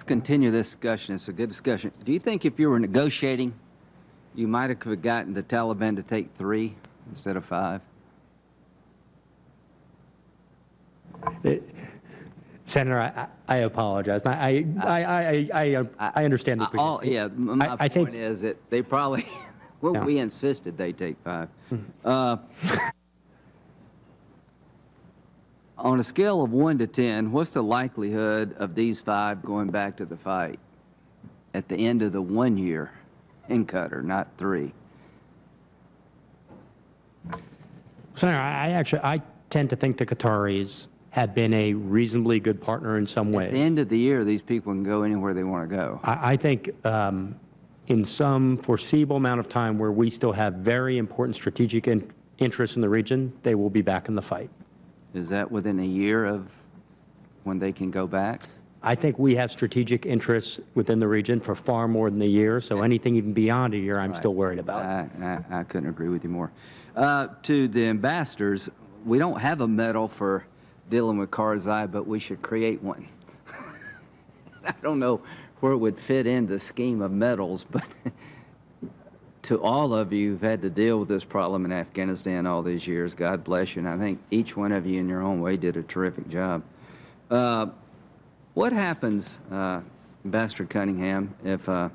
continue this discussion. It's a good discussion. Do you think if you were negotiating, you might have gotten the Taliban to take 3 instead of 5? Senator, I apologize. I understand the position. Yeah, my point is that they probably, we insisted they take 5. On a scale of 1 to 10, what's the likelihood of these 5 going back to the fight at the end of the 1 year in Qatar, not 3? Senator, I tend to think the Qataris have been a reasonably good partner in some ways. At the end of the year, these people can go anywhere they want to go. I think in some foreseeable amount of time where we still have very important strategic interests in the region, they will be back in the fight. Is that within a year of when they can go back? I think we have strategic interests within the region for far more than a year, so anything even beyond a year I'm still worried about. I couldn't agree with you more. To the ambassadors, we don't have a medal for dealing with Karzai, but we should create one. I don't know where it would fit in the scheme of medals, but to all of you who've had to deal with this problem in Afghanistan all these years, God bless you, and I think each one of you in your own way did a terrific job. What happens, Ambassador Cunningham, if, well,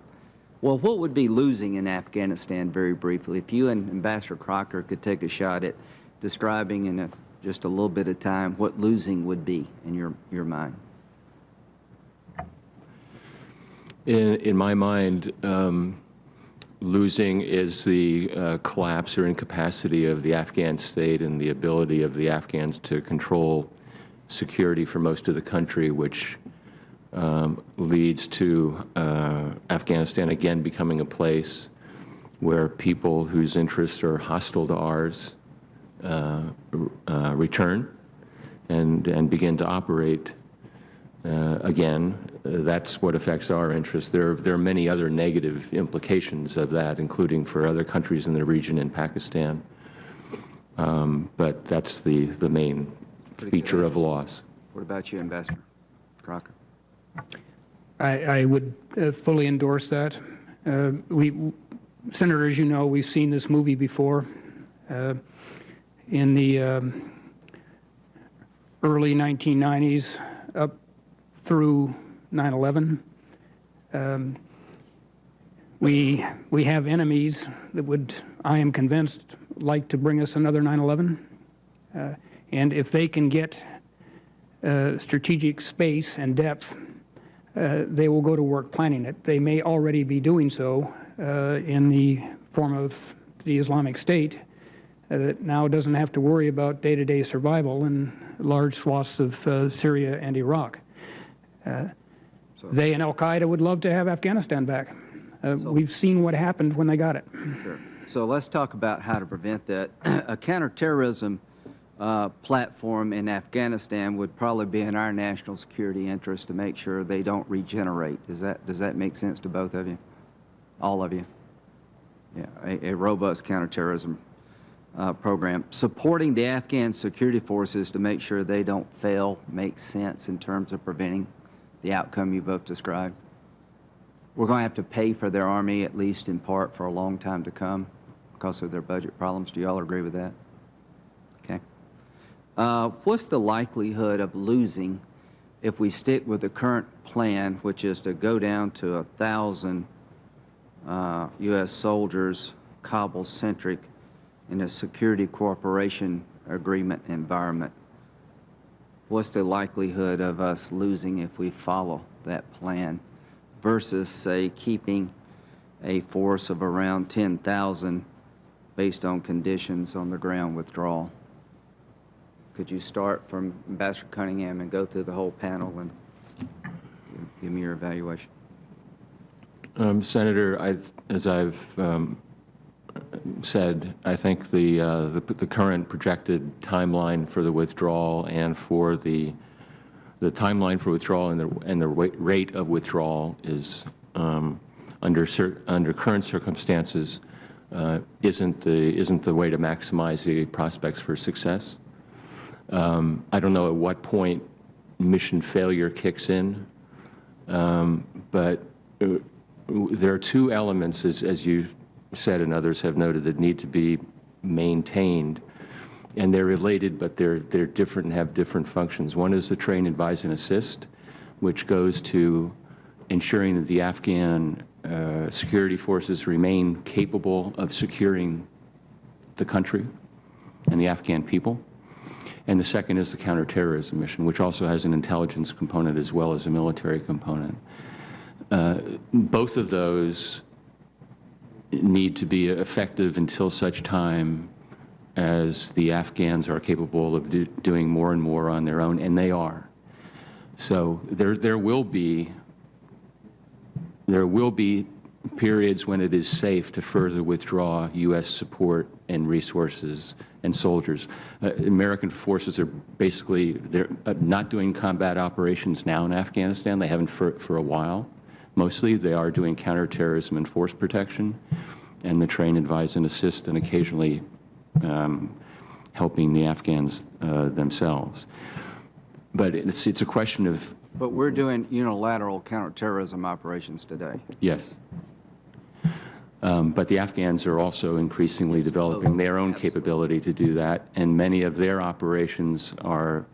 what would be losing in Afghanistan, very briefly? If you and Ambassador Crocker could take a shot at describing in just a little bit of time what losing would be in your mind. In my mind, losing is the collapse or incapacity of the Afghan state and the ability of the Afghans to control security for most of the country, which leads to Afghanistan again becoming a place where people whose interests are hostile to ours return and begin to operate again. That's what affects our interests. There are many other negative implications of that, including for other countries in the region and Pakistan. But that's the main feature of loss. What about you, Ambassador Crocker? I would fully endorse that. Senator, as you know, we've seen this movie before. In the early 1990s up through 9/11, we have enemies that would, I am convinced, like to bring us another 9/11. And if they can get strategic space and depth, they will go to work planning it. They may already be doing so in the form of the Islamic State, that now doesn't have to worry about day-to-day survival in large swaths of Syria and Iraq. They and Al-Qaeda would love to have Afghanistan back. We've seen what happened when they got it. Sure. So let's talk about how to prevent that. A counterterrorism platform in Afghanistan would probably be in our national security interest to make sure they don't regenerate. Does that make sense to both of you? All of you? Yeah, a robust counterterrorism program. Supporting the Afghan security forces to make sure they don't fail makes sense in terms of preventing the outcome you both described. We're going to have to pay for their army, at least in part, for a long time to come because of their budget problems. Do you all agree with that? Okay. What's the likelihood of losing if we stick with the current plan, which is to go down to 1,000 U.S. soldiers, Kabul-centric, in a security cooperation agreement environment? What's the likelihood of us losing if we follow that plan versus, say, keeping a force of around 10,000 based on conditions on the ground withdrawal? Could you start from Ambassador Cunningham and go through the whole panel and give me your evaluation? Senator, as I've said, I think the current projected timeline for the withdrawal and for the timeline for withdrawal and the rate of withdrawal is under current circumstances isn't the way to maximize the prospects for success. I don't know at what point mission failure kicks in. But there are two elements, as you said and others have noted, that need to be maintained. And they're related, but they're different and have different functions. One is the train, advise, and assist, which goes to ensuring that the Afghan security forces remain capable of securing the country and the Afghan people. And the second is the counterterrorism mission, which also has an intelligence component as well as a military component. Both of those need to be effective until such time as the Afghans are capable of doing more and more on their own, and they are. So there will be periods when it is safe to further withdraw U.S. support and resources and soldiers. American forces are basically, they're not doing combat operations now in Afghanistan. They haven't for a while. Mostly they are doing counterterrorism and force protection, and the train, advise, and assist, and occasionally helping the Afghans themselves. But it's a question of... But we're doing unilateral counterterrorism operations today. Yes. But the Afghans are also increasingly developing their own capability to do that, and many of their operations are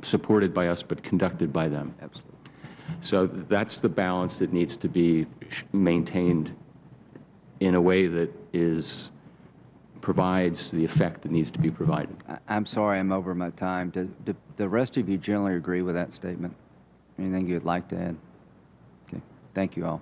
supported by us but conducted by them. Absolutely. So that's the balance that needs to be maintained in a way that provides the effect that needs to be provided. I'm sorry I'm over my time. Do the rest of you generally agree with that statement? Anything you'd like to add? Okay. Thank you all.